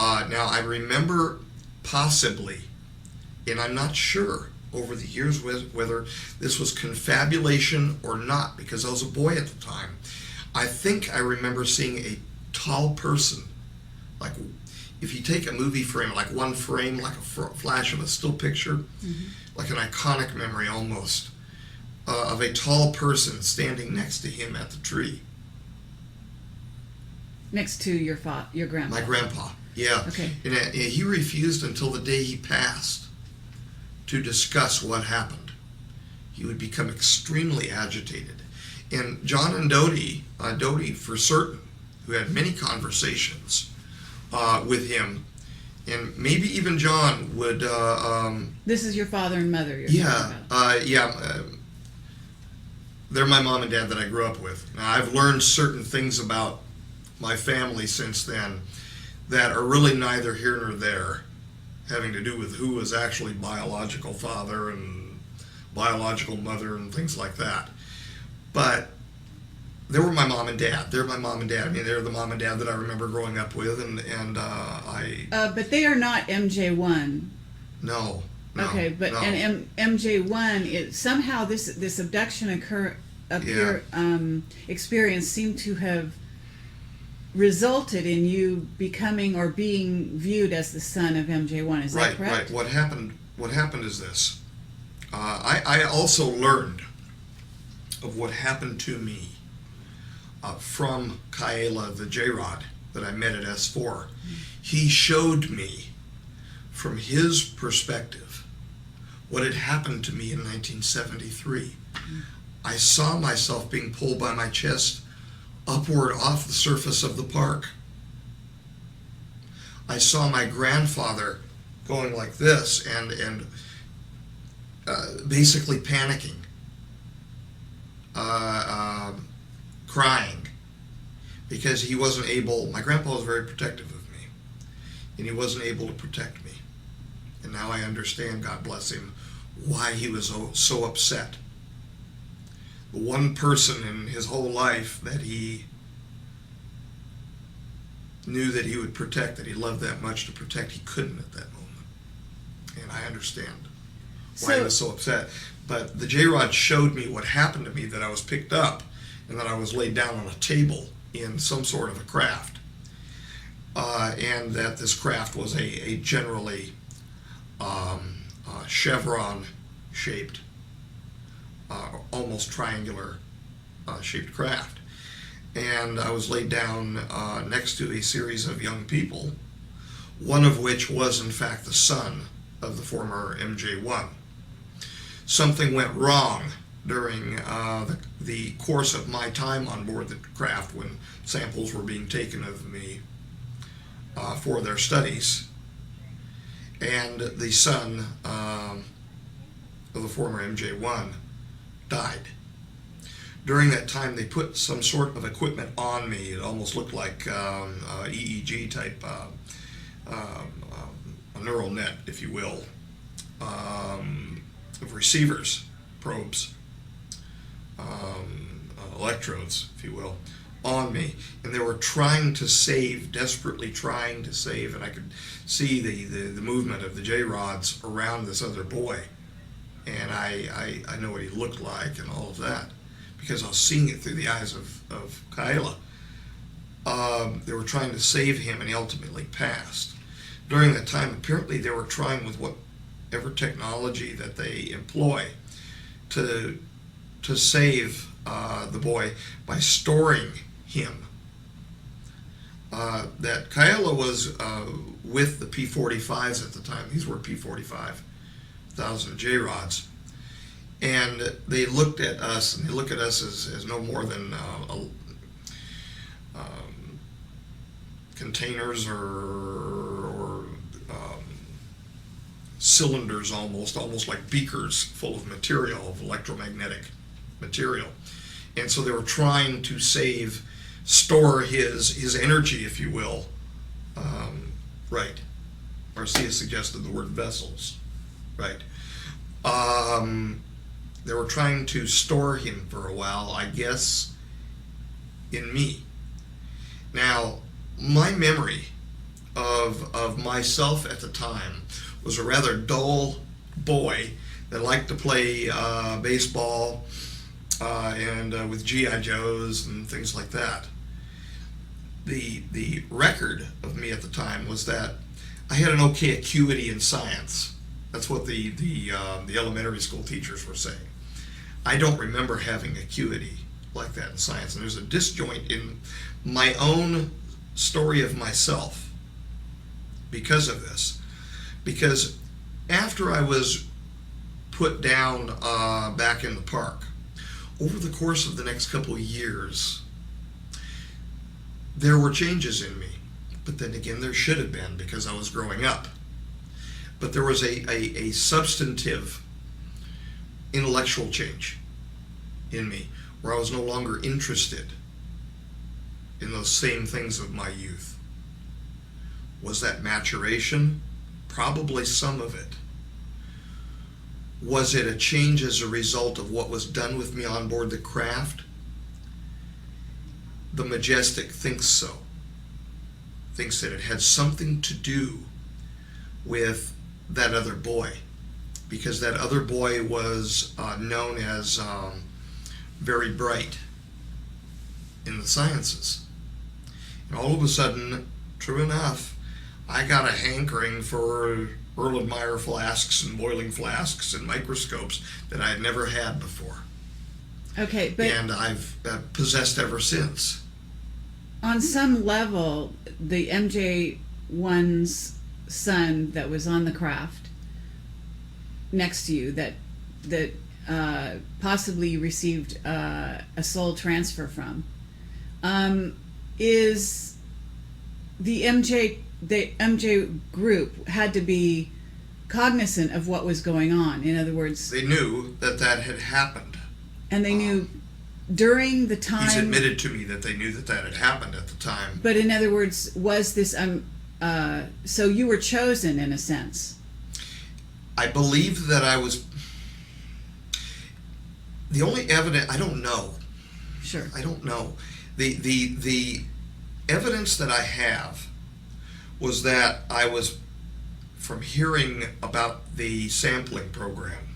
Now, I remember possibly, and I'm not sure over the years whether this was confabulation or not, because I was a boy at the time. I think I remember seeing a tall person, like if you take a movie frame, like one frame, like a flash of a still picture, like an iconic memory almost, of a tall person standing next to him at the tree. Next to your grandpa. My grandpa, yeah. Okay. And he refused until the day he passed to discuss what happened. He would become extremely agitated. And John and Dodie for certain, who had many conversations with him, and maybe even John would... this is your father and mother you're talking about. They're my mom and dad that I grew up with. Now, I've learned certain things about my family since then that are really neither here nor there, having to do with who was actually biological father and biological mother and things like that. But they were my mom and dad. They're my mom and dad. I mean, they're the mom and dad that I remember growing up with, and I... but they are not MJ1. No. Okay, but no. and MJ1, somehow this abduction experience seemed to have resulted in you becoming or being viewed as the son of MJ1. Is that correct? Right. What happened is this. I also learned of what happened to me from Kaela, the J-Rod that I met at S4. He showed me from his perspective what had happened to me in 1973. I saw myself being pulled by my chest upward off the surface of the park. I saw my grandfather going like this and basically panicking, crying, because he wasn't able. My grandpa was very protective of me, and he wasn't able to protect me. And now I understand, God bless him, why he was so upset. The one person in his whole life that he knew that he would protect, that he loved that much to protect, he couldn't at that moment. And I understand why he was so upset. But the J-Rod showed me what happened to me, that I was picked up and that I was laid down on a table in some sort of a craft. And that this craft was a generally chevron-shaped, almost triangular shaped craft. And I was laid down next to a series of young people, one of which was in fact the son of the former MJ1. Something went wrong during the course of my time on board the craft when samples were being taken of me for their studies. And the son of the former MJ1 died. During that time, they put some sort of equipment on me. It almost looked like EEG type, a neural net, if you will, of receivers, probes, electrodes, if you will, on me. And they were trying to save, desperately trying to save, and I could see the movement of the J-rods around this other boy. And I know what he looked like and all of that, because I was seeing it through the eyes of Kaela. They were trying to save him, and he ultimately passed. During that time, apparently they were trying with whatever technology that they employ to save the boy by storing him. That Kaela was with the P-45s at the time. These were P-45,000 J-rods. And they looked at us, and they look at us as no more than containers or cylinders, almost like beakers full of material, of electromagnetic material. And so they were trying to store his energy, if you will. Right. Marcia suggested the word vessels. Right. They were trying to store him for a while, I guess, in me. Now, my memory of myself at the time was a rather dull boy that liked to play baseball and with G.I. Joes and things like that. The record of me at the time was that I had an okay acuity in science. That's what the elementary school teachers were saying. I don't remember having acuity like that in science, and there's a disjoint in my own story of myself because of this. Because after I was put down back in the park, over the course of the next couple of years, there were changes in me. But then again, there should have been, because I was growing up. But there was a substantive intellectual change in me, where I was no longer interested in those same things of my youth. Was that maturation? Probably some of it. Was it a change as a result of what was done with me on board the craft? The Majestic thinks so. Thinks that it had something to do with that other boy, because that other boy was known as very bright in the sciences. And all of a sudden, true enough, I got a hankering for Erlenmeyer flasks and boiling flasks and microscopes that I had never had before. Okay, but and I've possessed ever since. On some level, the MJ1's son that was on the craft next to you, that possibly you received a soul transfer from, is the MJ group had to be cognizant of what was going on. In other words, they knew that had happened, and they knew during the time. He's admitted to me that they knew that had happened at the time. But in other words, was this so you were chosen in a sense? I believe that I was. The only evidence, I don't know. Sure. I don't know. The evidence that I have was that I was, from hearing about the sampling program,